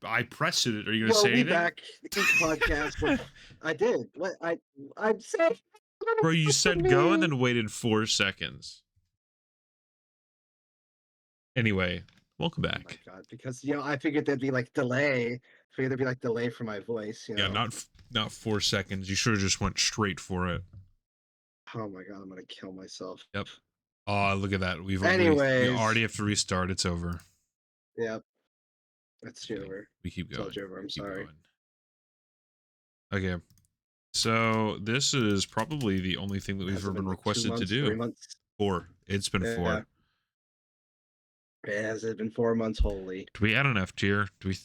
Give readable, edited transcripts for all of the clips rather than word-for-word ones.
I pressed it. Are you gonna Well, say we anything? back the podcast with I did. What I said Bro, you said go and me. then waited 4 seconds. Anyway, welcome Oh my back. god, because I figured there'd be like delay. I figured there'd be like delay for my voice. Yeah, not 4 seconds. You should have just went straight for it. Oh my god, I'm gonna kill myself. Yep. Oh, look at that. We Anyways, already have to restart. It's over. yep, that's Just kidding. Jover. We keep It's all going. Jover. I'm Keep sorry. going. Okay. So this is probably the only thing that we've Has ever it been been like 2 requested to months, 3 do. months? 4. It's been Yeah, 4. has it been 4 months? Holy. Do we add an F tier? Do we?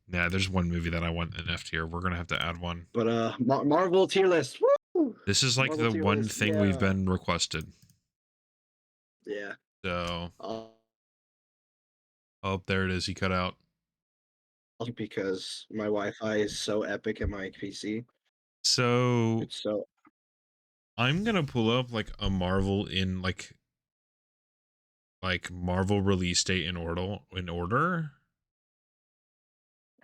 Nah, there's one movie that I want an F tier. We're gonna have to add one. But Marvel tier list. Woo! This is like Marvel the tier one list. thing we've Yeah, been requested. yeah. So, Uh, oh, there it is. He cut out. because my Wi-Fi is so epic in my PC. So It's so I'm gonna pull up like a Marvel in like Marvel release date in order.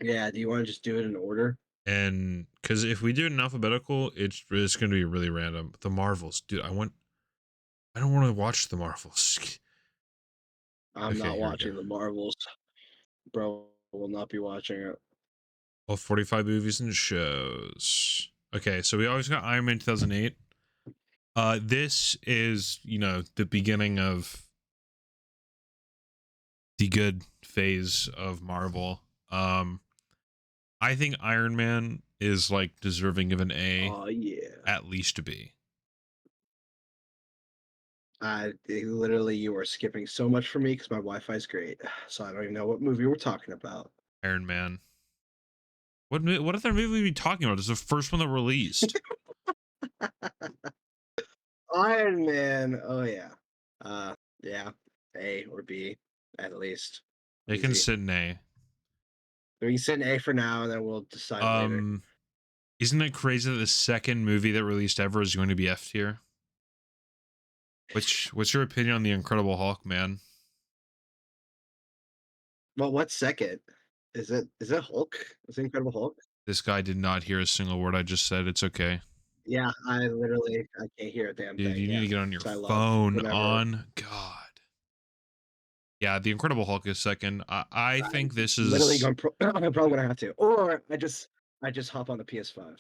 yeah. Do you want to just do it in order? And because if we do it in alphabetical, it's gonna be really random. The Marvels, dude. I don't want to watch the Marvels. I'm Okay, not here we go. watching the Marvels, bro. Will not be watching it. All 45 movies and shows. Okay, so we always got Iron Man 2008. This is the beginning of the good phase of Marvel. I think Iron Man is like deserving of an A, Oh yeah. at least a B. Literally, you are skipping so much for me because my Wi-Fi is great. So I don't even know what movie we're talking about. Iron Man. What other movie are we talking about? It's the first one that released. Iron Man. Oh yeah. Yeah. A or B at least. It can Easy. sit in A. We can sit in A for now, and then we'll decide later. Um, isn't it crazy that the second movie that released ever is going to be F tier? What's your opinion on the Incredible Hulk, man? Well, what's second? Is it Hulk? Is it Incredible Hulk? This guy did not hear a single word I just said. It's okay. Yeah, I can't hear a damn Dude, thing. you need Yeah, to get on your so I love phone whenever on God. Yeah, the Incredible Hulk is second. I I'm think this literally is going. I'm probably gonna have to, or I just hop on the PS5.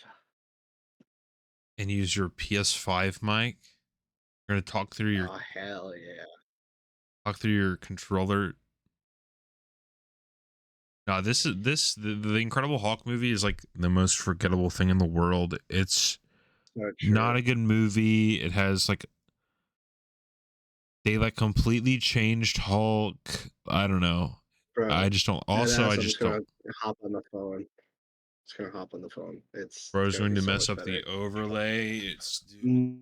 and use your PS5 mic. You're gonna Oh hell yeah! talk through your controller. No, the Incredible Hulk movie is like the most forgettable thing in the world. It's So not true, a good movie. It has like they like completely changed Hulk. I don't know. bro. I just don't. And Also, I I'm just just don't. gonna hop on the phone. Just gonna hop on the phone. It's Bro's gonna going be to so mess much up the better. overlay. It's dude. Mm,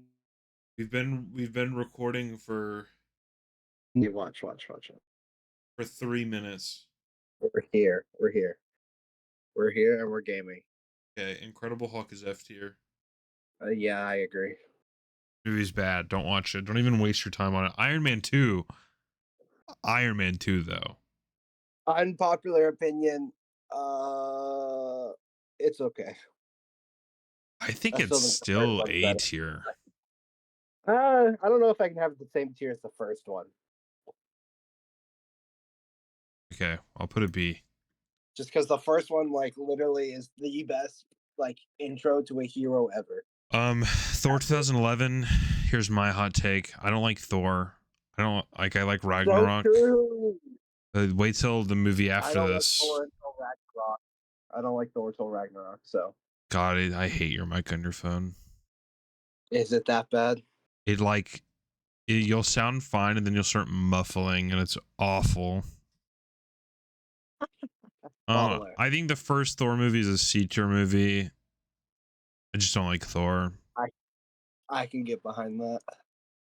We've been recording You watch. for 3 minutes. We're here. We're here. We're here, and we're gaming. Okay, Incredible Hulk is F tier. Yeah, I agree. Movie's bad. Don't watch it. Don't even waste your time on it. Iron Man 2. Iron Man 2 though. Unpopular opinion. Uh, it's okay. I think I it's still think the first still one's A better. tier. I don't know if I can have the same tier as the first one, Okay, I'll put a B. just because the first one, like, literally is the best, like, intro to a hero ever. Thor Absolutely. 2011. Here's my hot take. I don't like Thor. I like So Ragnarok. true. Wait till the movie I after don't like this. Thor until Ragnarok. I don't like Thor until Ragnarok. So, God, I hate your mic on your phone. is it that bad? You'll sound fine and then you'll start muffling and it's awful. Baller. I think the first Thor movie is a C tier movie. I just don't like Thor. I I can get behind that.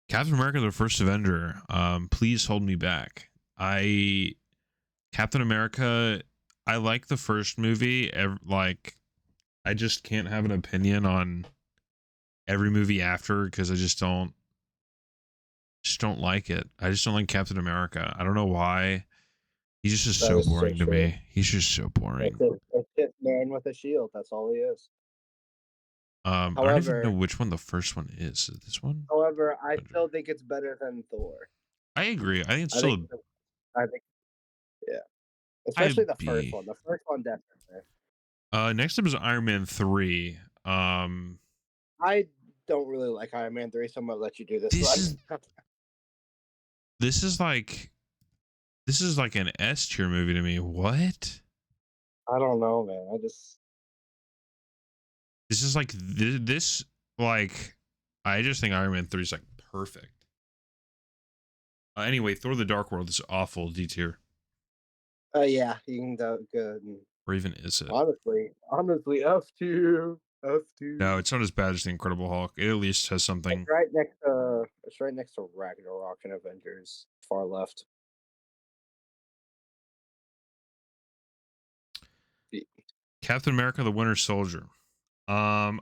Captain America: The First Avenger. Please hold me back. Captain America. I like the first movie. I just can't have an opinion on every movie after because I just don't like it. I just don't like Captain America. I don't know why. He's just That so is so boring to true. me. He's just so boring. It's just man with a shield. That's all he is. I don't even know However, which one the first one is. Is it this one? I Avenger. still think it's better than Thor. I agree. I think it's I still think a I think yeah, high especially the first B. one. The first one definitely. Next up is Iron Man 3. I don't really like Iron Man 3, so I'm gonna let you do this This one. is this is like this is like an S tier movie to me. What? I don't know, man. This is like this like I just think Iron Man 3 is like perfect. Anyway, Thor: The Dark World is awful D tier. Yeah, you can do good. Or even is it? Honestly, No, F2. it's not as bad as The Incredible Hulk. It at least has something. It's right next to Ragnarok and Avengers, far left. Y- Captain America: The Winter Soldier. Um,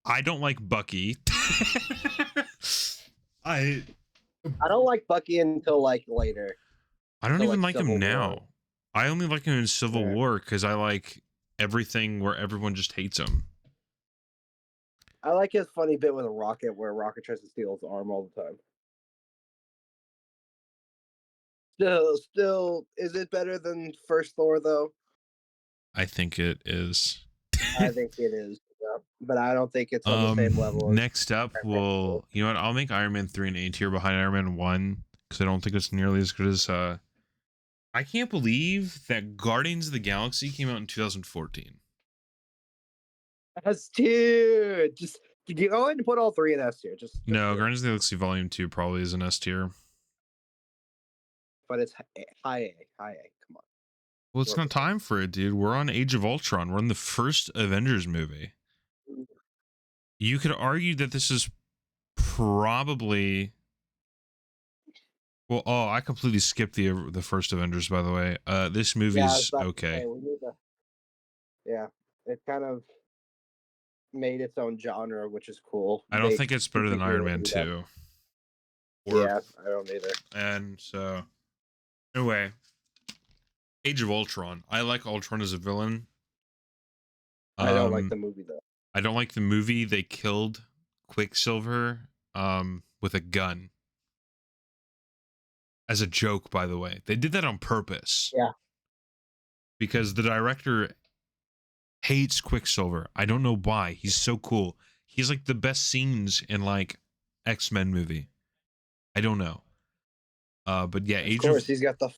I don't like Bucky. I I don't like Bucky until like later, I don't till even like like him Civil War. now. I only like him in Civil Yeah. War because I like everything where everyone just hates him. I like his funny bit with a Rocket where Rocket tries to steal his arm all the time. Still, is it better than first Thor though? I think it is. I think it is, yeah. But I don't think it's on the same level as Next up, Iron Man 2. you know what? I'll make Iron Man 3 an A tier behind Iron Man 1 because I don't think it's nearly as good as. I can't believe that Guardians of the Galaxy came out in 2014. S tier. Just you go ahead and put all three in S tier. Just No, do it. Guardians of the Galaxy Volume 2 probably is an S tier. But it's high A, high A. Come on, Well, it's work not with me. time for it, dude. We're on Age of Ultron. We're in the first Avengers movie. You could argue that this is probably well. Oh, I completely skipped the first Avengers. By the way, this Yeah, I was movie's about to okay. say we need to. Yeah, it kind of made its own genre, which is cool. I don't They think it's better than continue Iron to Man do that. 2. Or Yeah, I don't either. and so anyway, Age of Ultron. I like Ultron as a villain. I don't like Um, the movie though. I don't like the movie. They killed Quicksilver with a gun as a joke. By the way, they did that on purpose Yeah, because the director hates Quicksilver. I don't know why. He's so cool. He's like the best scenes in like X-Men movie. I don't know. But yeah, of Age course of he's got the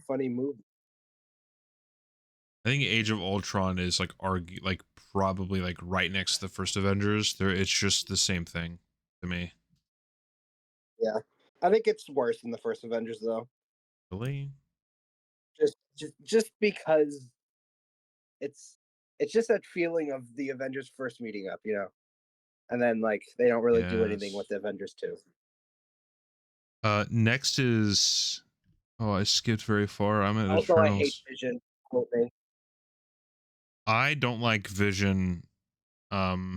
funny movie. I think Age of Ultron is like probably like right next to the first Avengers. There, it's just the same thing to me. Yeah, I think it's worse than the first Avengers though. Really? Just because it's it's just that feeling of the Avengers first meeting up, and then like they don't really do anything with Yes. the Avengers too. Next is oh, I skipped very far. I'm at Also, I hate Eternals. Vision. Quote me. I don't like Vision. I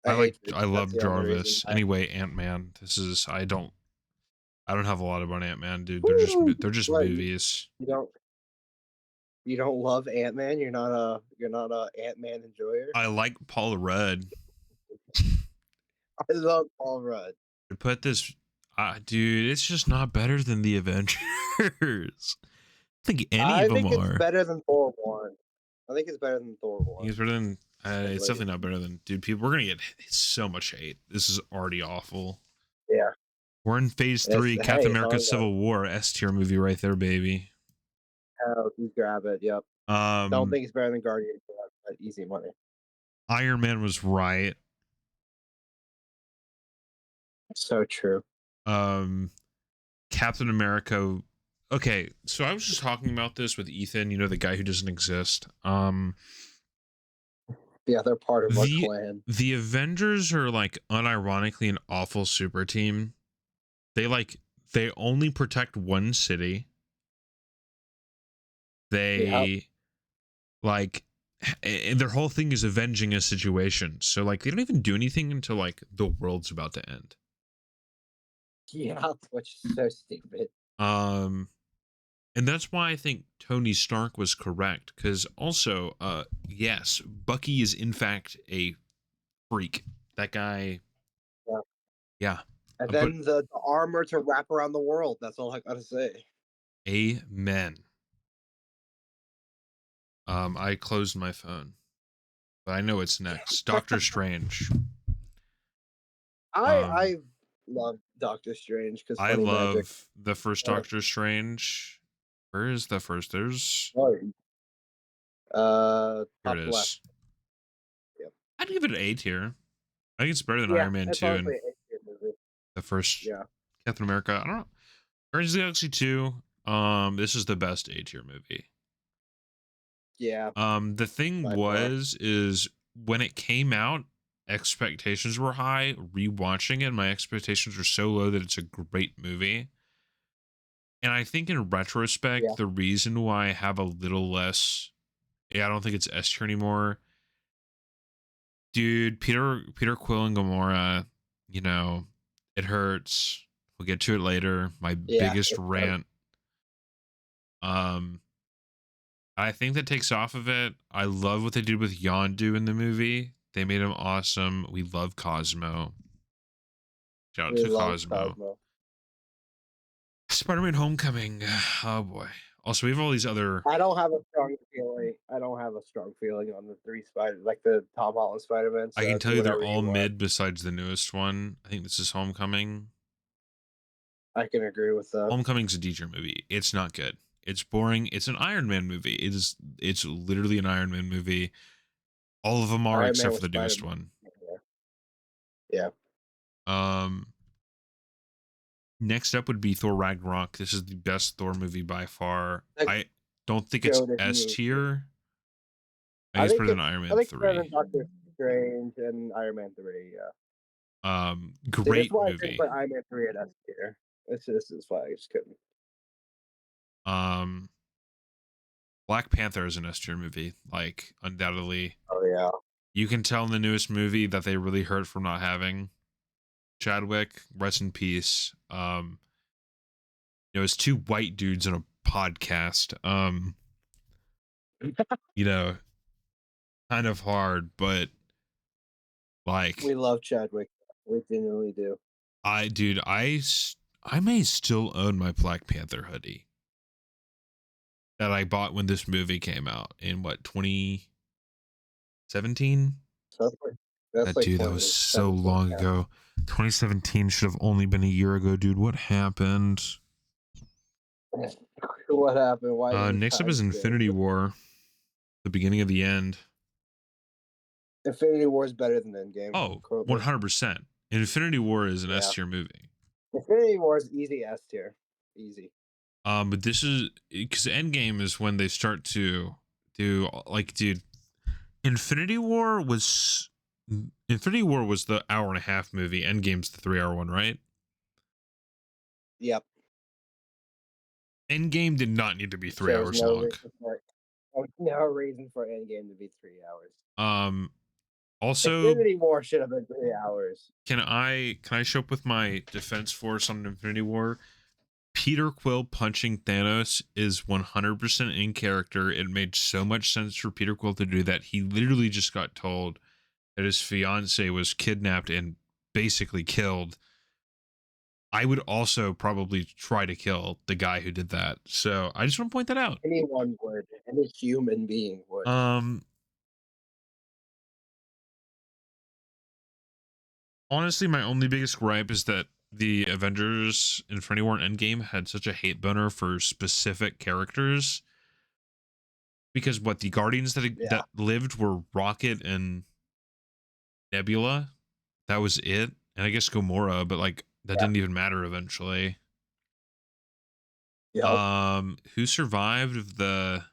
hate I Vision. That's love the only reason Jarvis. why. Anyway, Ant-Man. This is I don't have a lot about Ant-Man, dude. Woo! They're just What movies. you don't you don't love Ant Man? You're not a Ant Man enjoyer. I like Paul Rudd. I love Paul Rudd. To put this, dude, it's just not better than the Avengers. I think any I of them think it's are. better than Thor one. I think it's better than Thor I think one. it's better than. At It's least. definitely not better than. Dude, people, we're gonna get so much hate. This is already awful. Yeah. We're in phase It's 3, Captain hey, as America: long as Civil War, S tier movie right there, baby. you grab it. Yep. Don't Um, think it's better than Guardians. But easy money. Iron Man was right. So true. Um, Captain America. Okay, so I was just talking about this with Ethan. You know, the guy who doesn't exist. Yeah, they're part of our The clan. the Avengers are like unironically an awful super team. They like they only protect one city. Yep. They like and their whole thing is avenging a situation. So like they don't even do anything until like the world's about to end. Yeah, which is so stupid. Um And that's why I think Tony Stark was correct. Because also, yes, Bucky is in fact a freak. That guy, Yeah. yeah. And But then the armor to wrap around the world. That's all I gotta say. amen. I closed my phone, but I know it's next. Doctor Strange. I Um, I love Doctor Strange because I funny magic. love the first Uh, Doctor Strange. Where is the first? There's oh, here it top left. is. Yep. I'd give it an A tier. I think it's better than Yeah, Iron Man it's 2 and honestly a good movie. the first Yeah. Captain America. I don't know. Guardians of the Galaxy 2. This is the best A tier movie. Yeah, The thing by far. is when it came out, expectations were high. Rewatching it, my expectations were so low that it's a great movie. And I think in Yeah. retrospect, the reason why I have a little less, yeah, I don't think it's S tier anymore. Dude, Peter Quill and Gamora, you know, it hurts. We'll get to it later. My Yeah, biggest it does. rant. Um, I think that takes off of it. I love what they did with Yondu in the movie. They made him awesome. We love Cosmo. Shout out We to love Cosmo. Cosmo. Spider-Man Homecoming. Oh boy. Also, we have all these other. I don't have a strong feeling on the like the Tom Holland Spider-Man, I can so tell do you they're whatever all you want. mid besides the newest one. I think this is Homecoming. I can agree with that. Homecoming's a D-tier movie. It's not good. It's boring. It's an Iron Man movie. It is. It's literally an Iron Man movie. All of them are Iron Man except for with the newest Spider-Man. one. Yeah. Yeah. Um. Next up would be Thor Ragnarok. This is the best Thor movie by far. Like I don't think it's goated S movie. tier. I think it's better than Iron I Man think it's better 3. than Doctor Strange and Iron Man 3, yeah. See, this is Great why I couldn't movie. put Iron Man 3 at S tier. This is why I just couldn't. Um, Black Panther is an S tier movie. Like undoubtedly, Oh yeah. you can tell in the newest movie that they really hurt from not having Chadwick. Rest in peace. It's two white dudes on a podcast. You know, kind of hard, but We like love Chadwick. We genuinely do. dude, I may still own my Black Panther hoodie that I bought when this movie came out in what 2017. So that's That like dude, that was so 2017, long yeah. ago. 2017 should have only been a year ago, dude. What happened? What happened? Why did Next up time is change? Infinity War, the beginning of the end. Infinity War is better than Endgame, Oh, currently. 100%. Infinity War is an S Yeah. tier movie. Infinity War is easy S tier. Easy. But this is because Endgame is when they start to do like, dude, Infinity War was Infinity War was the hour and a half movie. Endgame's the 3 hour one, right? Yep. Endgame did not need to be three There was hours no long. reason for it. No reason for Endgame to be 3 hours. Um, also, Infinity War should have been 3 hours. can I show up with my defense force on Infinity War? Peter Quill punching Thanos is 100% in character. It made so much sense for Peter Quill to do that. He literally just got told that his fiance was kidnapped and basically killed. I would also probably try to kill the guy who did that. So I just want to point that out. Anyone would. Any human being would. Um, Honestly, my only biggest gripe is that the Avengers Infinity War and Endgame had such a hate boner for specific characters because what the Guardians Yeah. that lived were Rocket and Nebula. That was it, and I guess Gamora, but like that Yeah. didn't even matter eventually. Yep. Who survived of the?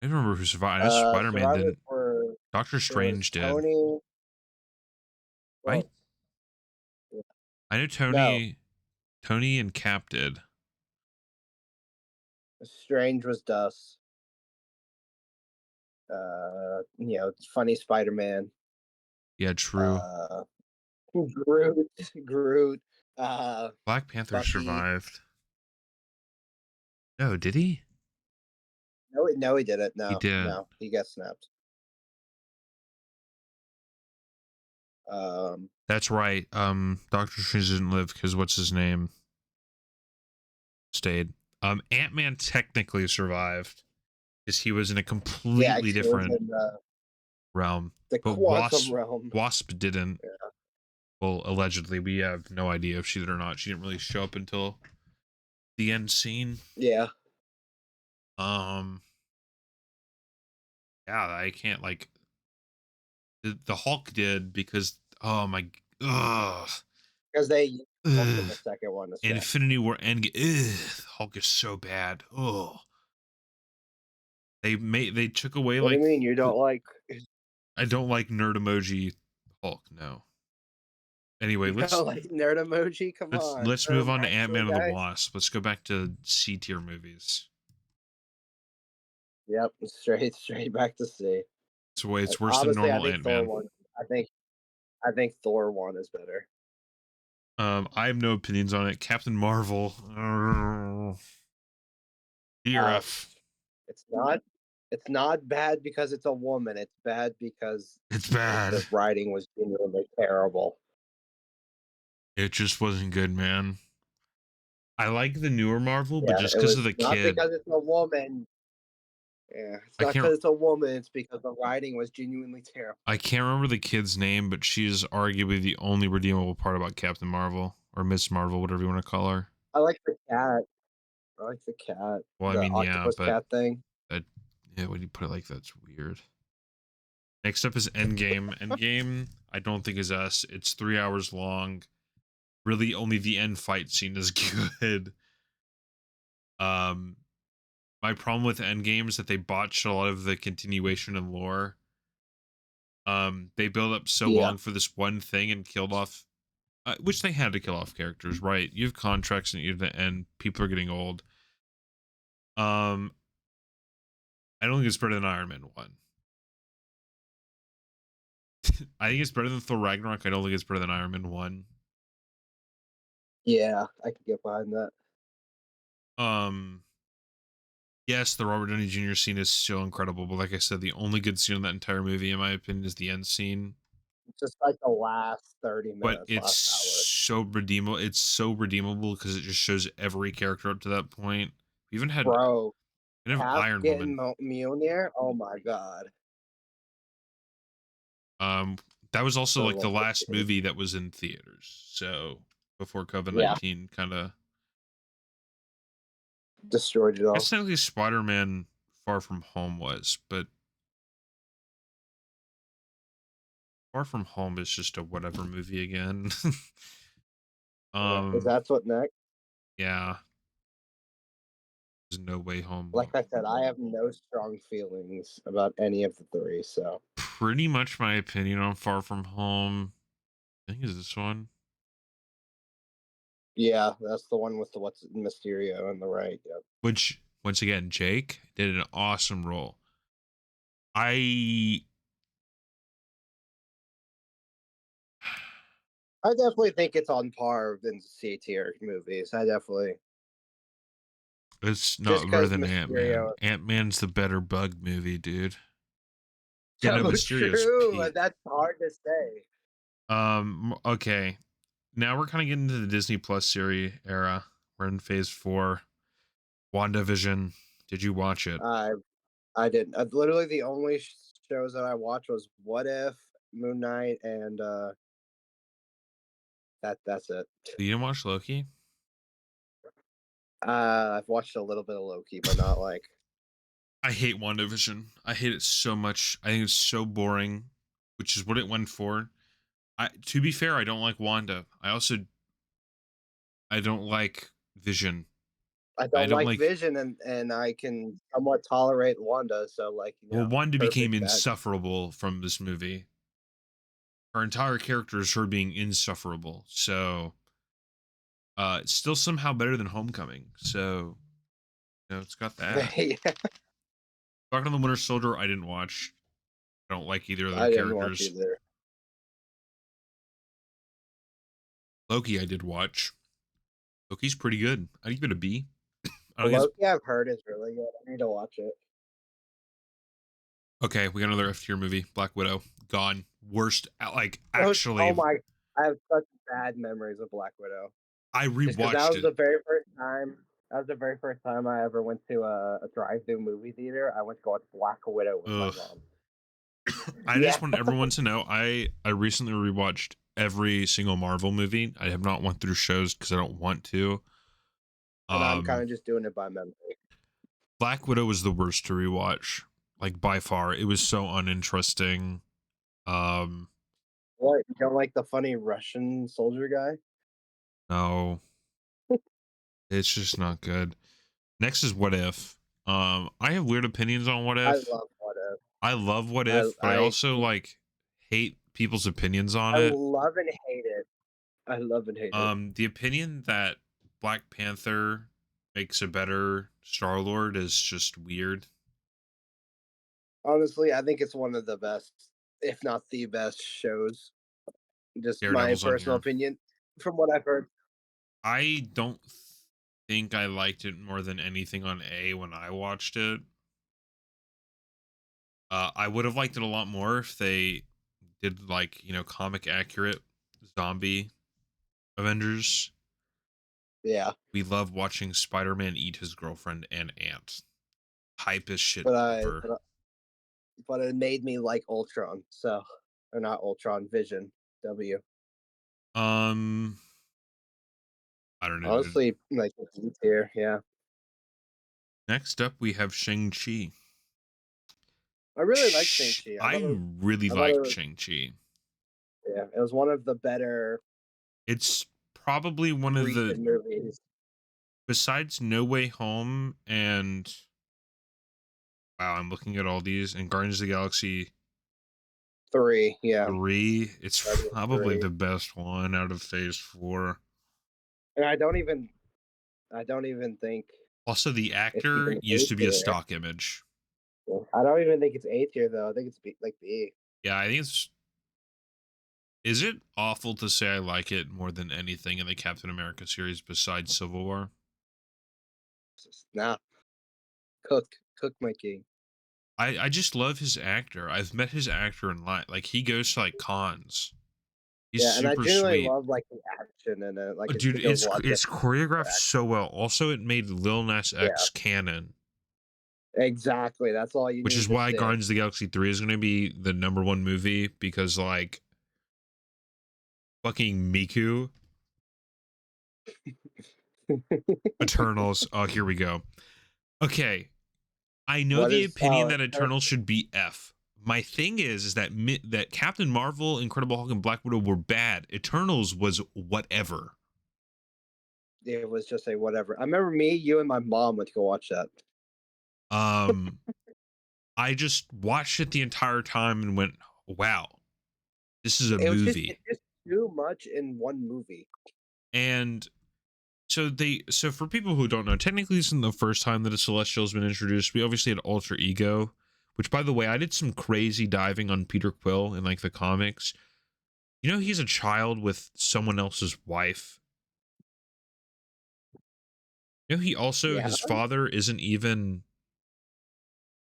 I don't remember who survived. I know Spider Man Survivors didn't. were Doctor It was Strange did, Tony. right? Well, yeah. I know No, Tony and Cap did. Strange was Dust. Funny Spider-Man. Yeah, true. Uh, Groot. Groot. Uh, Black Panther Bucky. survived. No, did he? No, no, he didn't. He No, did. no, he got snapped. Um, That's right. Doctor Strange didn't live because what's his name stayed. Ant-Man technically survived because he was in a yeah, completely he was different in realm. the But quantum realm. Wasp didn't. Yeah. Well, allegedly, we have no idea if she did or not. She didn't really show up until the end scene. Yeah. Um, yeah, I can't like the Hulk did because oh my, ugh, Because they used Hulk in ugh. the second one to scrap. Infinity War End. Ugh, Hulk is so bad. Oh, they took away What do you like mean you the don't like? I don't like nerd emoji Hulk. No. Anyway, You don't like nerd emoji? Come on, let's you're a move on to Ant monster, Man and the guy. Wasp. Let's go back to C tier movies. Yep, straight back to C. It's worse than Honestly, I normal think Ant Thor Man. one. I think I think Thor one is better. I have no opinions on it. Captain Marvel. Uh, DRF. it's not. It's not bad because it's a woman. It's bad because It's bad. the writing was genuinely terrible. It just wasn't good, man. I like the newer Marvel, but Yeah, just it because of was the not kid, because it's a woman. Yeah, it's I not can't because it's a woman. It's because the writing was genuinely I terrible. can't remember the kid's name, but she's arguably the only redeemable part about Captain Marvel or Miss Marvel, whatever you want to call her. I like the cat. I like the cat. Well, I The mean, yeah, octopus but cat thing. that, yeah, when you put it like that's weird. Next up is Endgame. Endgame, I don't think is us. It's 3 hours long. Really, only the end fight scene is good. Um, my problem with Endgame is that they botched a lot of the continuation and lore. They built up so Yeah. long for this one thing and killed off, which they had to kill off characters, right? You have contracts and you have to end. People are getting old. Um, I don't think it's better than Iron Man 1. I think it's better than Thor Ragnarok. I don't think it's better than Iron Man 1. Yeah, I could get behind that. Um, yes, the Robert Downey Jr. scene is still incredible, but like I said, the only good scene in that entire movie, in my opinion, is the end scene. Just like the last 30 But minutes, last hour. It's so redeemable because it just shows every character up to that point. We Bro, even have Cap Iron getting Woman. Mjolnir? Oh my god. Um, that was also So like the well last put. movie that was in theaters. So before COVID Yeah, 19 kind of. destroyed it I all. guess technically Spider Man Far From Home was, but Far From Home is just a whatever movie again. Yeah. Is um, that what next? yeah, there's no way home. Like I said, I have no strong feelings about any of the three, so Pretty much my opinion on Far From Home. I think is this one. yeah, that's the one with the what's Mysterio on the right. Yep. Which once again, Jake did an awesome role. I I definitely think it's on par with the C tier movies. I definitely it's just not better because than Ant Man. Mysterio. Ant Man's the better bug movie, dude. Yeah, no, So Mysterio's true, but peak. that's hard to say. Okay. Now we're kind of getting into the Disney Plus series era. We're in phase 4. WandaVision. Did you watch it? I I didn't. Literally, the only shows that I watched was What If, Moon Knight, and that's it. You didn't watch Loki? I've watched a little bit of Loki, but not like. I hate WandaVision. I hate it so much. I think it's so boring, which is what it went for. To be fair, I don't like Wanda. I don't like Vision. I I don't don't like like Vision, and I can somewhat tolerate Wanda, so like well, Wanda became perfect match. insufferable from this movie. Her entire character is her being insufferable. So it's still somehow better than Homecoming. So it's got that. Yeah, Talking on the Winter Soldier, I didn't watch. I don't like either of their I didn't watch characters. either. Loki, I did watch. Loki's pretty good. I'd give it a B. I don't think it's Loki, I've heard is really good. I need to watch it. okay. We got another F tier movie, Black Widow. Gone. Worst. Like Oh actually, my! I have such bad memories of Black Widow. I Just because that rewatched was it. the very first time. That was the very first time I ever went to a drive-through movie theater. I went to go watch Black Widow with my Ugh. mom. I Yeah, just want everyone to know I recently rewatched every single Marvel movie. I have not went through shows because I don't want to. and I'm kind Um, of just doing it by memory. Black Widow was the worst to rewatch, like by far. It was so uninteresting. Um, What, you don't like the funny Russian soldier guy? no, it's just not good. Next is What If. I have weird opinions on What I If. love What If. I love What I If, but I I also like hate people's opinions on I it. love and hate it. I love and hate it. The opinion that Black Panther makes a better Star Lord is just weird. Honestly, I think it's one of the best, if not the best shows. Just my Daredevil's on personal here. opinion from what I've heard. I don't think I liked it more than anything on A when I watched it. I would have liked it a lot more if they did like comic accurate zombie Avengers. Yeah, We love watching Spider-Man eat his girlfriend and aunt. Hype as shit but I ever. but, I- but it made me like Ultron. So, or not Ultron, Vision. W. Um, I don't know, dude. Honestly, like it's E tier. Yeah, Next up, we have Shang-Chi. I really like Shang Chi. I really I thought it liked was Shang-Chi. yeah, it was one of the better It's probably one of the, recent movies. besides No Way Home and, wow, I'm looking at all these, and Guardians of the Galaxy Three, yeah, 3, it's Guardians probably 3, the best one out of Phase 4. and I don't even think Also, the it's actor even A used to be a tier. stock image. I don't even think it's A tier though. I think it's like B. Yeah, I think it's, is it awful to say I like it more than anything in the Captain America series besides Civil War? Nah, cook my king. I just love his actor. I've met his actor in life. Like he goes to like cons. He's Yeah, and I super genuinely sweet. love like the action in it. Like it's Dude, good to watch it. it's choreographed so well. Also, it made Lil Nas Yeah, X canon, exactly. That's all you which is need to why see. Guardians of the Galaxy 3 is going to be the number one movie because like fucking Miku, Eternals. Oh, here we go. Okay, I know What the is opinion that Eternals should be F. My thing is that that Captain Marvel, Incredible Hulk, and Black Widow were bad. Eternals was whatever. it was just a whatever. I remember me, you, and my mom went to go watch that. Um, I just watched it the entire time and went, "Wow, this is a It's movie." just too much in one movie. And so for people who don't know, technically this isn't the first time that a celestial has been introduced. We obviously had Alter Ego, which by the way, I did some crazy diving on Peter Quill in like the comics. You know, he's a child with someone else's wife. You know, he also Yeah, his father isn't even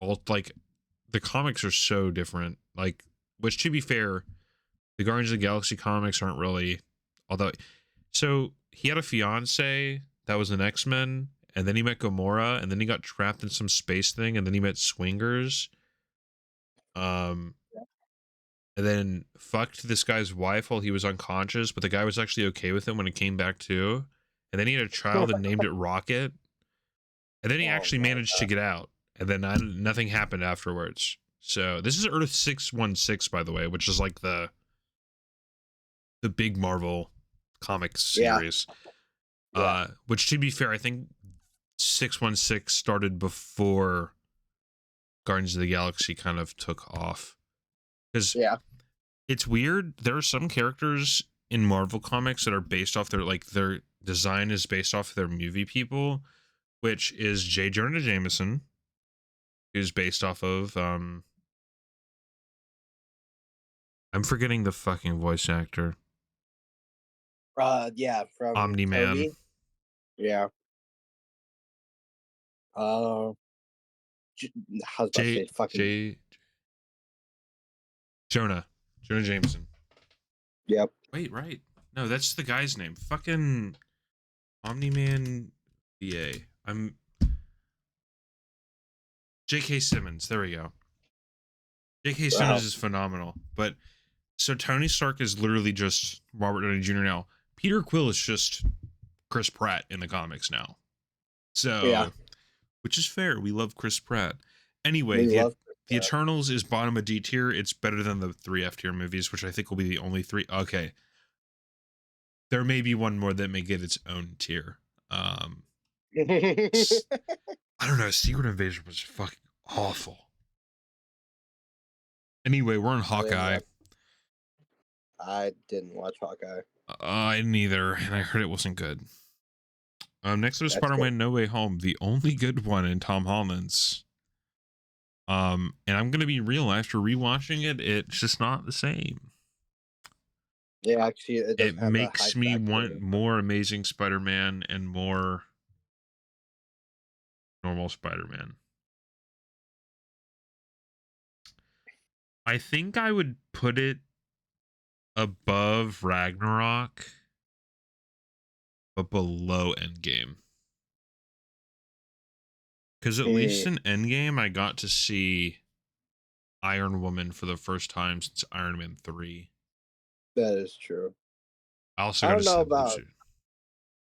all like the comics are so different. Like, which to be fair, the Guardians of the Galaxy comics aren't really, although, so he had a fiance that was an X-Men, and then he met Gamora, and then he got trapped in some space thing, and then he met Swingers, um, and then fucked this guy's wife while he was unconscious, but the guy was actually okay with him when it came back to, and then he had a child and named it Rocket, and then he oh actually my managed to god. get out, and then nothing happened afterwards. So this is Earth 616, by the way, which is like the big Marvel comics Yeah, series. yeah, Which to be fair, I think 616 started before Guardians of the Galaxy kind of took off. Because yeah. it's weird. There are some characters in Marvel comics that are based off their design is based off their movie people, which is J. Jonah Jameson, who's based off of I'm forgetting the fucking voice actor. Yeah, from Omni Man. Toby. Yeah. Uh, I was about to J say fucking. J Jonah. Jonah Jameson. Yep. Wait, right. No, that's the guy's name. Fucking Omni Man VA. I'm J.K. Simmons. There we go. J.K. Simmons Wow. is phenomenal. But so Tony Stark is literally just Robert Downey Jr. now. Peter Quill is just Chris Pratt in the comics now. Yeah. So, which is fair. We love Chris Pratt. Anyway, We the love the that. Eternals is bottom of D tier. It's better than the three F tier movies, which I think will be the only three. Okay, there may be one more that may get its own tier. Um, I don't know. Secret Invasion was fucking awful. Anyway, we're on I didn't Hawkeye. watch. I didn't watch Hawkeye. I didn't either, and I heard it wasn't good. Next up is That's good. Spider-Man No Way Home, the only good one in Tom Holland's. And I'm gonna be real. After rewatching it, it's just not the same. Yeah, actually, it It doesn't have the makes hype me factor want anymore. more Amazing Spider-Man and more normal Spider-Man. I think I would put it above Ragnarok, but below Endgame. Because at least Mm, in Endgame, I got to see Iron Woman for the first time since Iron Man 3. that is true. I also I got don't to know see Blue about. Suit.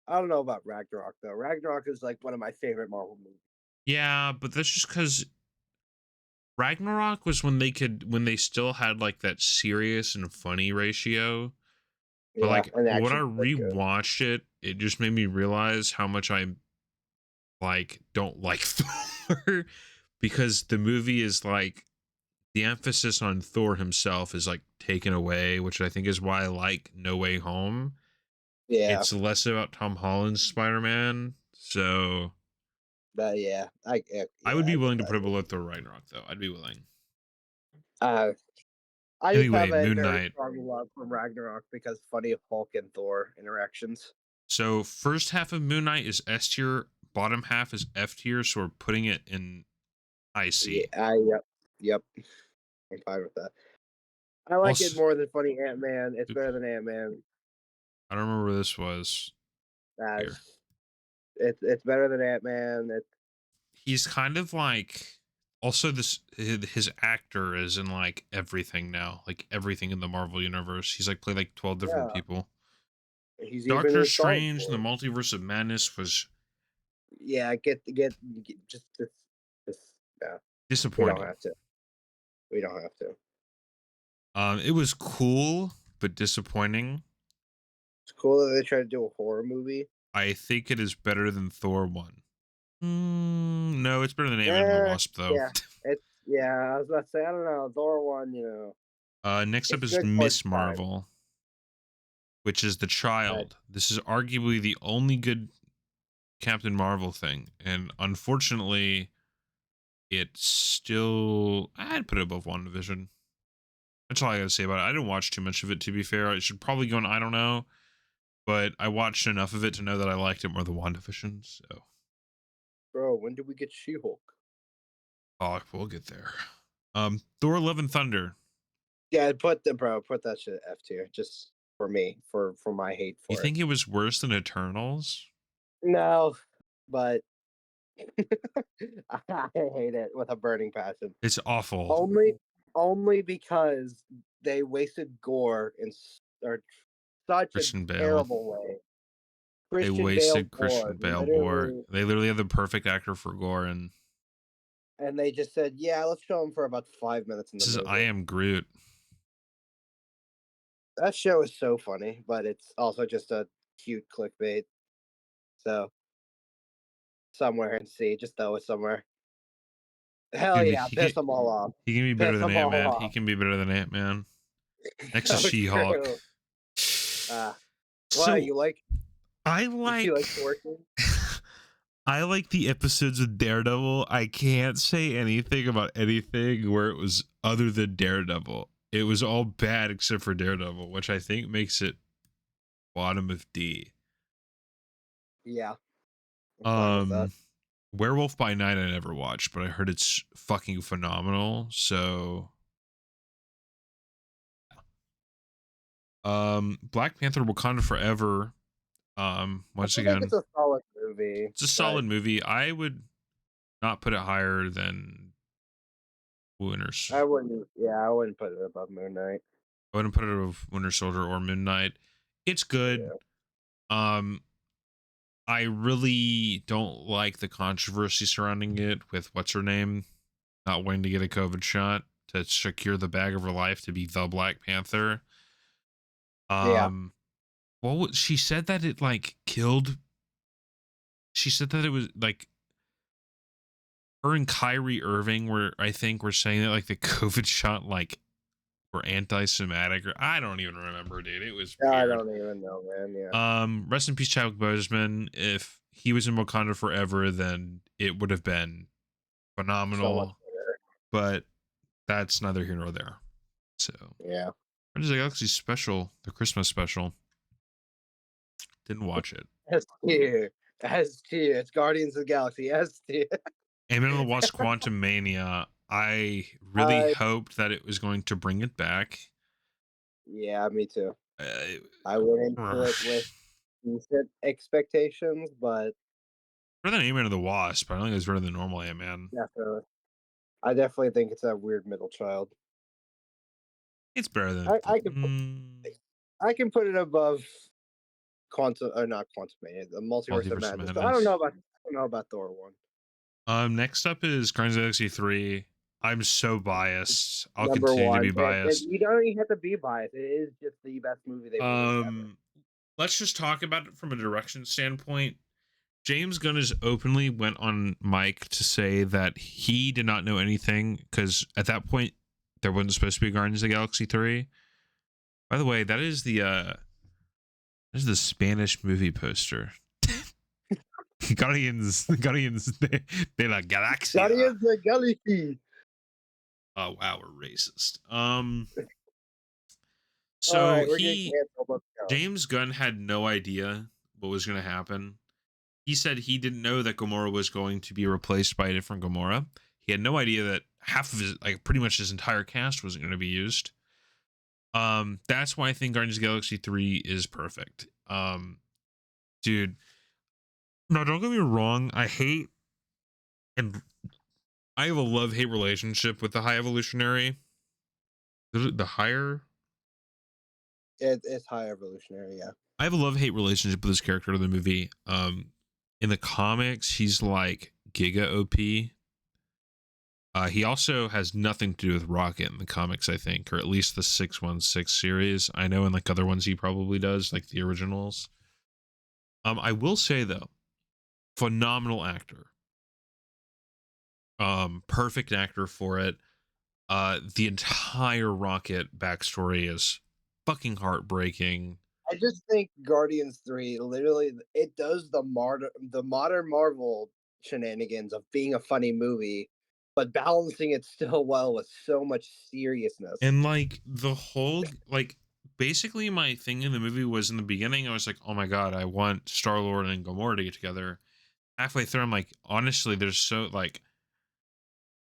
I don't know about Ragnarok though. Ragnarok is like one of my favorite Marvel movies. Yeah, but that's just because Ragnarok was when they still had like that serious and funny ratio. But Yeah, like and the when I action was good. rewatched it, it just made me realize how much I like don't like Thor because the movie is like the emphasis on Thor himself is like taken away, which I think is why I like No Way Home. Yeah, It's less about Tom Holland's Spider-Man, so but yeah, I would yeah, be I get willing to that. put it below Thor Ragnarok though. I'd be willing. Uh, I just have Anyway, a Moon very Knight. strong love for Ragnarok because funny Hulk and Thor interactions. So first half of Moon Knight is S tier, bottom half is F tier, so we're putting it in Yeah, IC. yep, I'm fine with that. I like it Also, more than funny Ant Man. It's better than Ant Man. I don't remember where this was here. As it's better than Ant Man. It's He's kind of like also this his actor is in like everything now, like everything in the Marvel universe. He's like played like 12 different yeah. people. He's even Doctor in Star Strange and the Wars. Multiverse of Madness was Yeah, get just yeah. We don't disappointing. have to. We don't have to. It was cool but disappointing. It's cool that they try to do a horror movie. I think it is better than Thor 1. No, it's better than Ant-Man and the Eh, Wasp though. yeah. It's I was about to say I don't know. Thor one, Next up it's is good for its Miss time. Marvel, which is the Uh, child. This is arguably the only good Captain Marvel thing, and unfortunately, it's still I'd put it above WandaVision. That's all I gotta say about it. I didn't watch too much of it, to be fair. I should probably go on I don't know, but I watched enough of it to know that I liked it more than WandaVision. So, bro, when did we get She Hulk? oh, we'll get there. Thor: Love and Thunder. Yeah, put that shit F tier just for me for my hate You for it. think it was worse than Eternals? No, but I hate it with a burning passion. It's awful. Only only because they wasted Gore in or such a Christian Bale. terrible way. They Christian Bale wasted Gore, Christian Bale Gore. literally, They literally had the perfect actor for Gore, and and they just said, "Yeah, let's show him for about 5 minutes in the this is I movie." Am Groot. That show is so funny, but it's also just a cute clickbait. So somewhere and see, just throw it somewhere. He Hell can be yeah, he piss can them all off. he can be better Piss than them Ant all Man. He off. can be better than Ant Man. Next is So She Hulk. true. Uh, what So you like? I You like like twerking? I like the episodes of Daredevil. I can't say anything about anything where it was other than Daredevil. It was all bad except for Daredevil, which I think makes it bottom of D. Yeah, I'm fine with that. Um, Werewolf by Night I never watched, but I heard it's fucking phenomenal. So, Black Panther: Wakanda Forever. I Once feel like it's again, a solid movie, it's a but solid movie. I would not put it higher than Winners. I wouldn't put it above Moon Knight. I wouldn't put it above Winter Soldier or Midnight. It's good. Yeah. Um, I really don't like the controversy surrounding it with what's her name not wanting to get a COVID shot to secure the bag of her life to be the Black Panther. Yeah. Um, she said that it like killed. She said that it was like her and Kyrie Irving were saying that like the COVID shot like were anti-Semitic or I don't even remember, dude. It was I weird. don't even know, man. Yeah. Rest in peace, Chadwick Boseman. If he was in Wakanda forever, then it would have been So much phenomenal. better. But that's neither here nor there. So, Yeah. Guardians of the Galaxy special, the Christmas special. Didn't watch it. S tier. S tier. It's Guardians of the Galaxy. S tier. I'm gonna watch Quantum Mania. I really uh, hoped that it was going to bring it back. yeah, me too. Uh, I went into better it with decent expectations, but than Ant-Man of the Wasp. I don't think it's better than normal Ant-Man. definitely, I definitely think it's a weird middle child. It's better than. I, I can put I can put it above Quantum or not Quantum Mania, the Multiverse of Multiverse of Madness. But I don't Madness. know about Thor one. Next up is Guardians of the Galaxy 3. I'm so biased. I'll Number continue to one, be biased. you don't even have to be biased. It is just the best movie they've released ever. Um, let's just talk about it from a direction standpoint. James Gunn has openly went on mic to say that he did not know anything because at that point there wasn't supposed to be Guardians of the Galaxy 3. By the way, that is the Spanish movie poster. Guardians de la Galaxia. Guardians of the Galaxy. Oh wow, we're racist. All So right, we're getting he canceled. Let's go. James Gunn had no idea what was going to happen. He said he didn't know that Gamora was going to be replaced by a different Gamora. He had no idea that half of his, like pretty much his entire cast wasn't going to be used. That's why I think Guardians of the Galaxy 3 is perfect. Dude, no, don't get me wrong. And I have a love-hate relationship with the High Evolutionary. The higher It's high evolutionary. Yeah. I have a love-hate relationship with this character in the movie. In the comics, he's like Giga OP. He also has nothing to do with Rocket in the comics, I think, or at least the 616 series. I know in like other ones he probably does, like the originals. I will say though, phenomenal actor. Perfect actor for it. The entire Rocket backstory is fucking heartbreaking. I just think Guardians 3 literally it does the modern Marvel shenanigans of being a funny movie, but balancing it still well with so much seriousness. And like the whole like basically my thing in the movie was in the beginning I was like, "Oh my god, I want Star-Lord and Gamora to get together." Halfway through I'm like, honestly, there's so like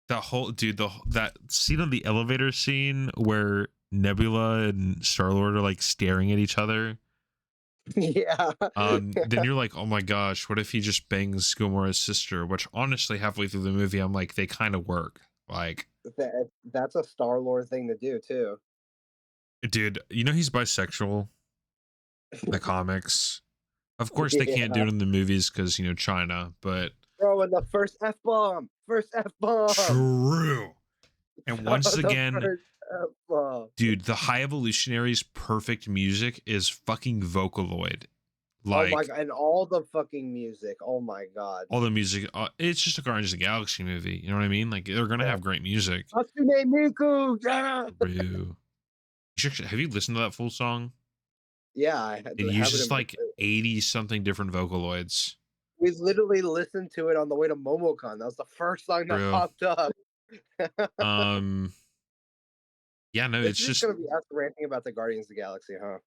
that whole dude that scene on the elevator scene where Nebula and Star-Lord are like staring at each other. Yeah. Then you're like, "Oh my gosh, what if he just bangs Gamora's sister?" Which honestly halfway through the movie I'm like, they kind of work. Like, That's a Star-Lord thing to do too. dude, you know he's bisexual in the comics. Of course, they can't do Yeah. it in the movies because China. But Bro, and the first F bomb. First F bomb. true. And once The again, first F bomb. dude, the High Evolutionary's perfect music is fucking Vocaloid. Oh my Like god, and all the fucking music. Oh my god. all the music, it's just a Guardians of the Galaxy movie. You know what I mean? Like they're gonna Yeah. have great music. Hatsune Miku. Yeah. True. Have you listened to that full song? Yeah, I had It to have it in uses my like 80 something different Vocaloids. we literally listened to it on the way to MomoCon. That was the first song that True. popped up. Um. Yeah. No. This It's is just just gonna be us ranting about the Guardians of the Galaxy, huh?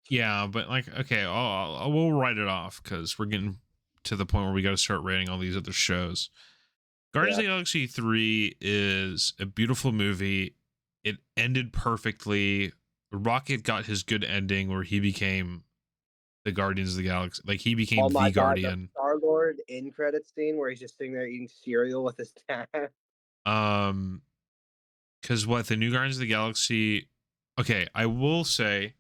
Yeah, but like, okay, we'll write it off because we're getting to the point where we got to start rating all these other shows. Guardians Yeah. of the Galaxy 3 is a beautiful movie. It ended perfectly. Rocket got his good ending where he became the Guardians of the Galaxy. Like he became Oh my the god, the Guardian. Star Lord in credit scene where he's just sitting there eating cereal with his dad. Um, because what the new Guardians of the Galaxy. Okay, I will say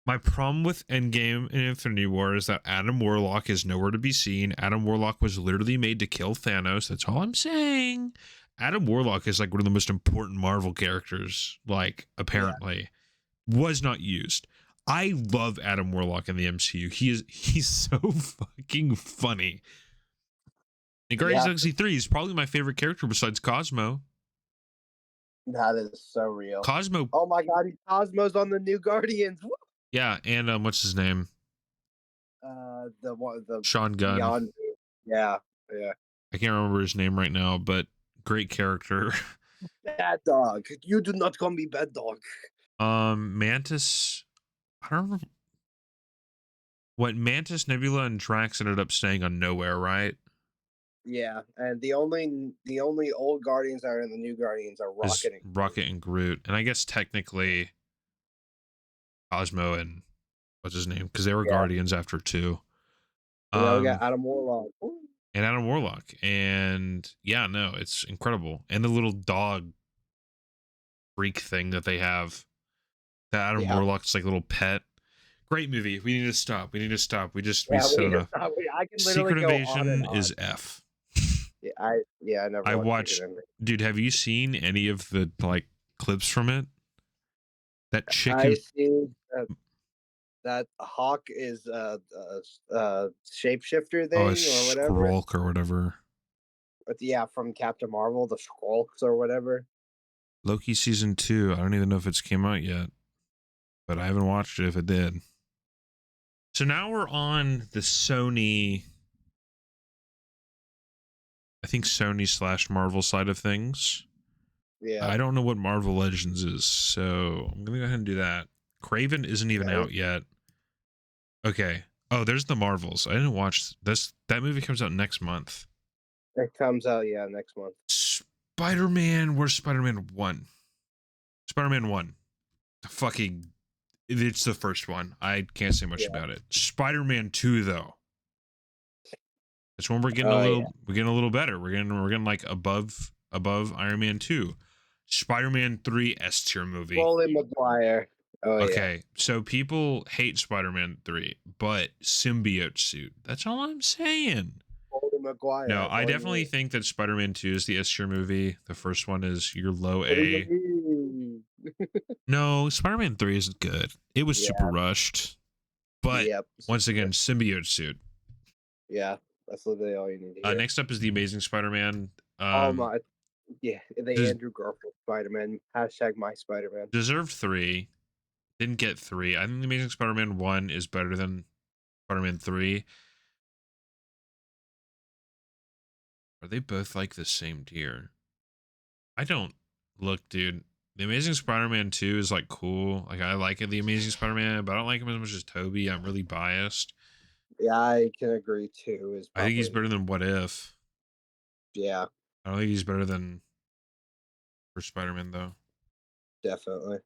my problem with Endgame and Infinity War is that Adam Warlock is nowhere to be seen. Adam Warlock was literally made to kill Thanos. That's all I'm saying. Adam Warlock is like one of the most important Marvel characters, like, Yeah, apparently. Was not used. I love Adam Warlock in the MCU. He's so fucking funny. And Guardians of yeah, the Galaxy 3 is probably my favorite character besides Cosmo. that is so real. Cosmo, Oh my god, Cosmo's on the new Guardians. Woo! yeah, and what's his name? The one, the Sean Gunn. Beyond. Yeah, yeah. I can't remember his name right now, but great character. Bad dog. You do not call me bad dog. Mantis. I don't remember what Mantis, Nebula, and Drax ended up staying on Nowhere, right? Yeah, and the only old Guardians that are in the new Guardians are Is Rocket and Groot. Rocket and Groot, and I guess technically Cosmo and what's his name, because they were Yeah, Guardians after two. yeah, we got Um, Adam Warlock. Woo! and Adam Warlock, and yeah, no, it's incredible, and the little dog freak thing that they have. That Adam Yeah, Warlock's like little pet. Great movie. We need to stop. We need to stop. We yeah. said We enough. just I can literally Secret go on and Invasion on. is F. Yeah, I never I watched Secret watched, Invasion. dude. Have you seen any of the like clips from it? That chick I who, see that Hawk is shapeshifter oh, thing or whatever. Skrulk or whatever. But yeah, from Captain Marvel, the Skrulks or whatever. Loki season 2. I don't even know if it's came out yet, but I haven't watched it if it did. So now we're on the Sony, I think Sony slash Marvel side of things. Yeah. I don't know what Marvel Legends is, so I'm gonna go ahead and do that. Craven isn't even Okay. out yet. Okay. Oh, there's the Marvels. I didn't watch this. That movie comes out next month. It comes out, yeah, next month. Spider-Man. Where's Spider-Man 1? Spider-Man 1. Fucking. It's the first one. I can't say much Yeah. about it. Spider-Man 2, though. That's when we're getting a Oh little. yeah. We're getting a little better. We're getting like above Iron Man 2. Spider-Man 3 S tier movie. Foley Maguire. Oh yeah. Okay, so people hate Spider-Man 3, but symbiote suit. That's all I'm saying. Foley Maguire. No, That's I all you definitely need. think that Spider-Man 2 is the S tier movie. The first one is your low What do you A. mean? No, Spider-Man 3 is good. It was super Yeah. rushed. But Yep. once again, symbiote suit. Yeah. That's literally all you need to hear. Next up is the Amazing Spider-Man. Oh Um, my. Yeah. The des- Andrew Garfield Spider-Man. Hashtag my Spider-Man. deserved 3. Didn't get 3. I think the Amazing Spider-Man 1 is better than Spider-Man 3. Are they both like the same tier? I don't look, dude. The Amazing Spider-Man 2 is like cool. Like I like it, the Amazing Spider-Man, but I don't like him as much as Toby. I'm really biased. Yeah, I can agree too. Is I think he's probably better than What If. yeah, I don't think he's better than first Spider-Man though. definitely.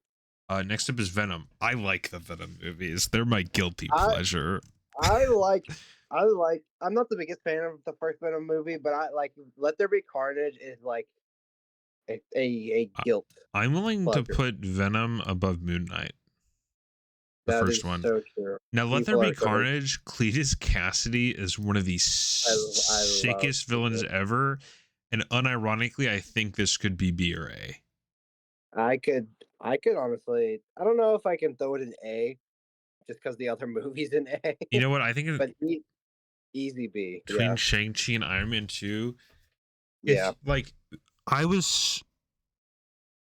Next up is Venom. I like the Venom movies. They're my guilty I pleasure. I like I like I'm not the biggest fan of the first Venom movie, but I like Let There Be Carnage is like a I- guilt I'm willing to pleasure. put Venom above Moon Knight, the That first is one. so true. Now, Let There People Be are gonna Carnage. Cletus Cassidy is one of the I love sickest villains it. ever, and unironically, I think this could be B or A. I could I could honestly I don't know if I can throw it in A just because the other movie's in A, You know what? I think but easy B. between Yeah. Shang-Chi and Iron Man 2, Yeah. if like I was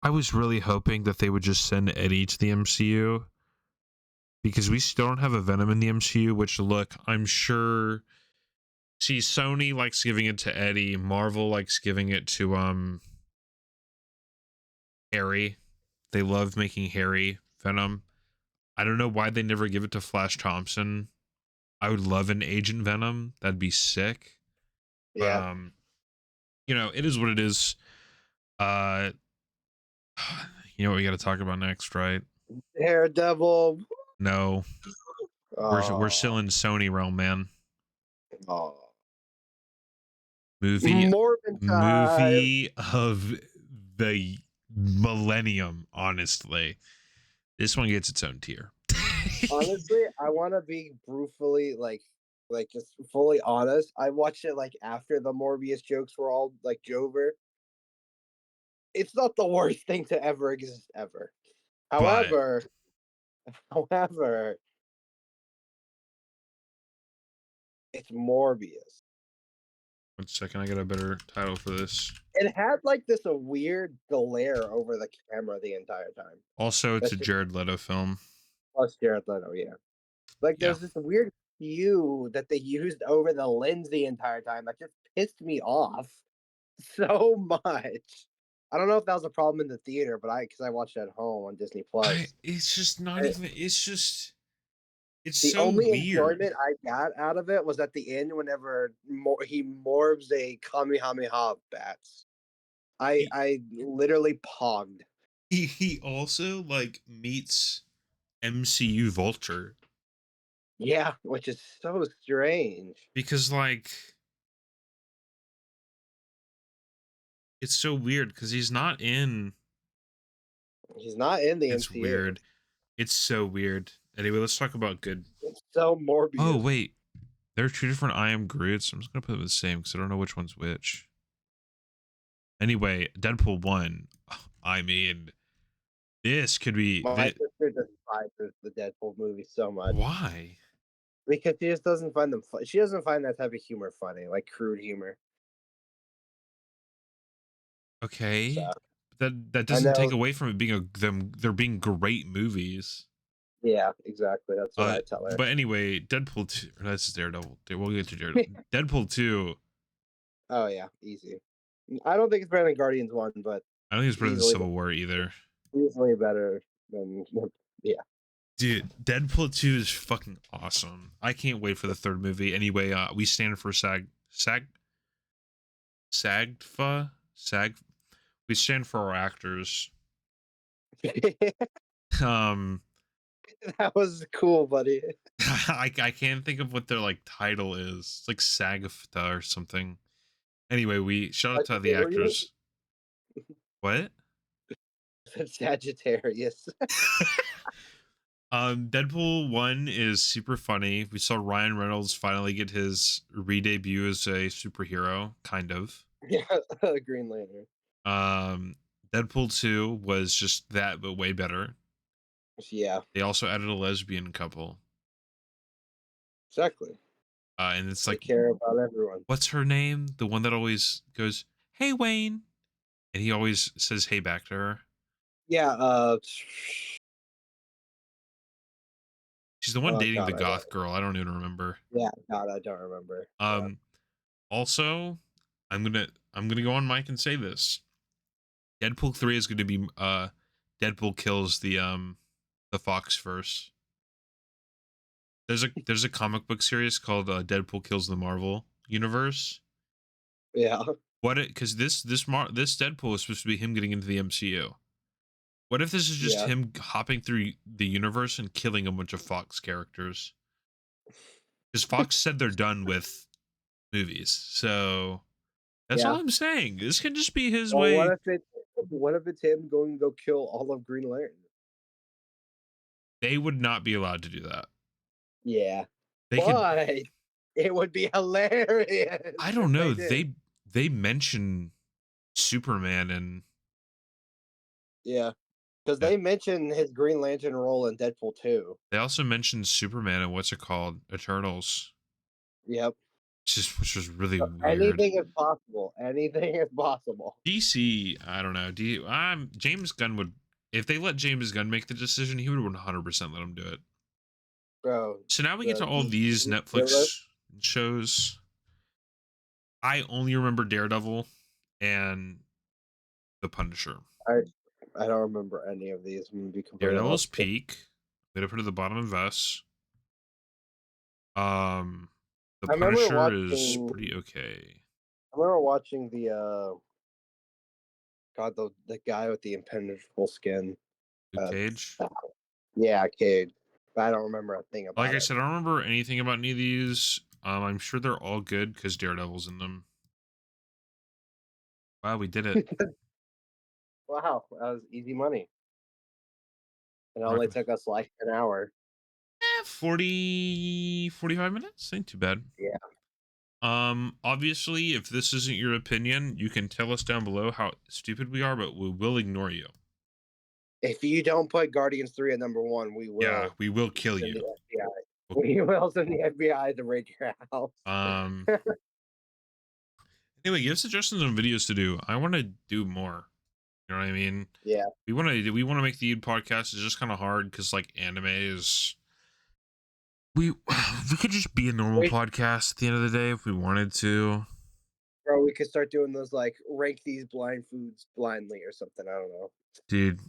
I was really hoping that they would just send Eddie to the MCU because we still don't have a Venom in the MCU, which look, I'm sure see Sony likes giving it to Eddie, Marvel likes giving it to Harry. They love making Harry Venom. I don't know why they never give it to Flash Thompson. I would love an Agent Venom. That'd be sick. But Yeah. it is what it is. Uh you know what we got to talk about next, right? Daredevil. No, we're still Oh, in Sony realm, man. oh. Movie Morbin time. movie of the millennium, honestly. This one gets its own tier. Honestly, I want to be brutally like just fully honest. I watched it like after the Morbius jokes were all like over. It's not the worst thing to ever exist ever. But However, however, it's Morbius. 1 second, I got a better title for this. It had like this a weird glare over the camera the entire time. Also, it's That's a just Jared Leto film. plus Jared Leto, yeah. Like Yeah. there's this weird hue that they used over the lens the entire time that just pissed me off so much. I don't know if that was a problem in the theater, but because I watched it at home on Disney Plus. It's just not eh, even, it's The so only weird. enjoyment I got out of it was at the end whenever he morbs a Kamehameha bats. I He, I literally pogged. he also like meets MCU Vulture Yeah, which is so strange. because like it's so weird because he's not in. He's not in the It's MCU. weird. It's so weird. Anyway, let's talk about good. It's so Oh Morbius. wait, there are two different I am Groots. I'm just gonna put them the same because I don't know which one's which. Anyway, Deadpool 1. I mean, this could be My the sister despises the Deadpool movie so much why? because she just doesn't find them. She doesn't find that type of humor funny, like crude humor. Okay. So That I doesn't take know. away from it being they're being great movies. Yeah, exactly. That's what Uh I tell her. but anyway, Deadpool 2, that's Daredevil. We'll get to Daredevil. Deadpool 2, Oh yeah, easy. I don't think it's better than Guardians One, but I don't think it's better than easily, Civil War either. easily better than yeah. Dude, Deadpool 2 is fucking awesome. I can't wait for the third movie. Anyway, we stand for SAGFA? SAG we stand for our actors. Um That was cool, buddy. I can't think of what their like title is. It's like SAGFTA or something. Anyway, we shout out to the Sagittarius. actors. What? Sagittarius. Deadpool 1 is super funny. We saw Ryan Reynolds finally get his re-debut as a superhero, kind of. Yeah, Green Lantern. Um, Deadpool 2 was just that, but way better. Yeah, They also added a lesbian couple. exactly. And it's They like, care about everyone. what's her name? The one that always goes, "Hey, Wayne." And he always says, "Hey," back to her. Yeah. She's the one Oh dating God, the I don't. goth girl. I don't even remember. Yeah, God, I don't remember. Yeah. Um, Also, I'm gonna go on mic and say this. Deadpool 3 is gonna be Deadpool kills the Fox verse. There's a comic book series called Deadpool Kills the Marvel Universe. Yeah. What it because this Deadpool is supposed to be him getting into the MCU. What if this is just Yeah. him hopping through the universe and killing a bunch of Fox characters? Because Fox said they're done with movies. So that's all Yeah. I'm saying. This can just be his Well, way. what if it's him going to go kill all of Green Lantern? They would not be allowed to do that. Yeah. They could. But it would be hilarious I if don't they know. did. They mention Superman, and Yeah. Because uh, they mentioned his Green Lantern role in Deadpool 2. they also mentioned Superman and what's it called, Eternals, Yep. which was really So weird. anything is possible. Anything is possible. DC, I don't know. James Gunn would, if they let James Gunn make the decision, he would 100% let him do it. Bro, So now we get to the all these DC villain, Netflix shows. I only remember Daredevil and The Punisher. I I don't remember any of these. I'm gonna be completely Daredevil's honest. peak. They put it at the bottom of S. Um, The I remember Punisher is watching. pretty okay. I remember watching the God, the guy with the impenetrable skin. Luke Uh, Cage. yeah, Cade. But I don't remember a thing Like about I it. said, I don't remember anything about any of these. I'm sure they're all good because Daredevil's in them. Wow, we did it. Wow, that was easy money. It only Rock- took us like an hour. 40, 45 minutes. Ain't too bad. Yeah. Obviously, if this isn't your opinion, you can tell us down below how stupid we are, but we will ignore you. If you don't put Guardians 3 at number one, we Yeah, will we will kill send you. the FBI. We will send the FBI to raid your house. Um, Anyway, give suggestions on videos to do. I want to do more. You know what I mean? Yeah. We want to make the podcast. It's just kind of hard because like anime is we could just be a normal Wait, podcast at the end of the day if we wanted to. bro, we could start doing those like rank these blind foods blindly or something. I don't know. Dude,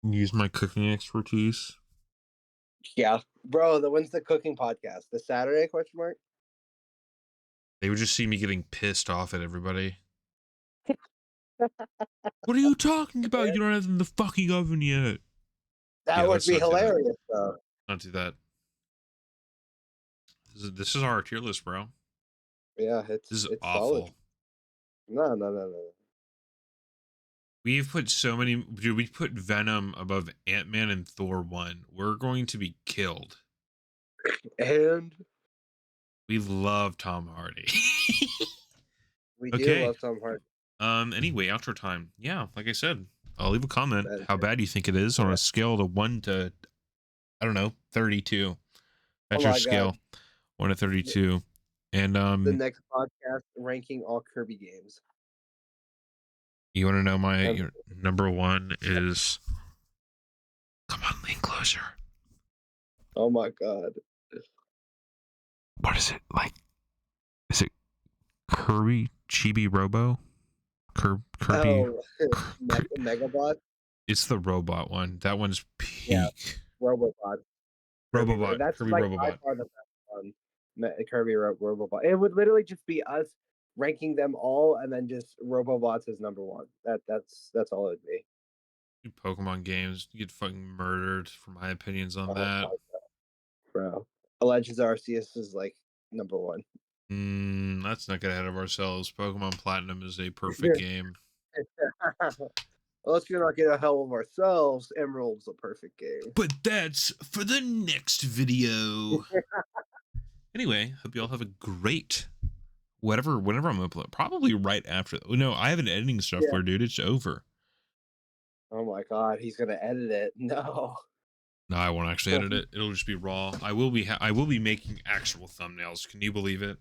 use my cooking expertise. Yeah. Bro, when's the cooking podcast? The Saturday question mark? They would just see me getting pissed off at everybody. What are you talking about? You don't have it in the fucking oven yet. That Yeah, would let's be not do that. hilarious though. Not do that. This is our tier list, bro. Yeah, This is it's solid. awful. No, no, no, no. We've put so many. Dude, we put Venom above Ant-Man and Thor 1. We're going to be killed. And We love Tom Hardy. we do Okay. love Tom Hardy. Anyway, outro time. Yeah, like I said, I'll leave a comment That, how bad you think it is on yeah. a scale to 1 to, I don't know, 32. Oh That's your my god. scale. 1 to 32. And The next podcast ranking all Kirby games. you want to know my Um, your number 1 is, come on, lean closer. oh my god. What is it like? Is it Kirby Chibi Robo? Kirby. Oh, Kir- Megabot. It's the robot one. That one's Yeah, peak. Robobot. Robobot. That's Kirby like by Robobot. far the best one. Robobot. It would literally just be us ranking them all, and then just Robobots as number one. That's all it'd be. Pokemon games. You get fucking murdered for my opinions on Oh that. my god, bro. Legends Arceus is like number one. Let's not get ahead of ourselves. Pokemon Platinum is a perfect game. Let's not get ahead of ourselves. Emerald's a perfect game. But that's for the next video. Anyway, hope you all have a great whenever I'm upload. Probably right after. No, I have an editing software, dude. It's over. Oh my god, he's gonna edit it. No. No, I won't actually edit it. It'll just be raw. I will be making actual thumbnails. Can you believe it?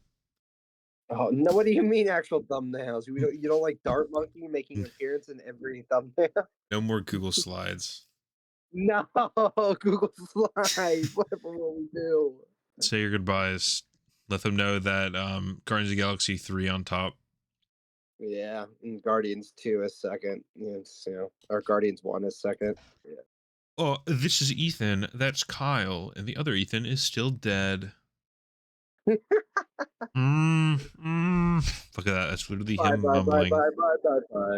Oh no! What do you mean actual thumbnails? You don't like Dart Monkey making an appearance in every thumbnail? No more Google Slides. No, Google Slides. Whatever will we do? Say your goodbyes. Let them know that Guardians of the Galaxy 3 on top. Yeah, and Guardians 2 is second. Or Guardians 1 is second. Yeah. Oh, this is Ethan. That's Kyle, and the other Ethan is still dead. Look at that. That's literally Bye him bye bye mumbling. bye bye bye bye.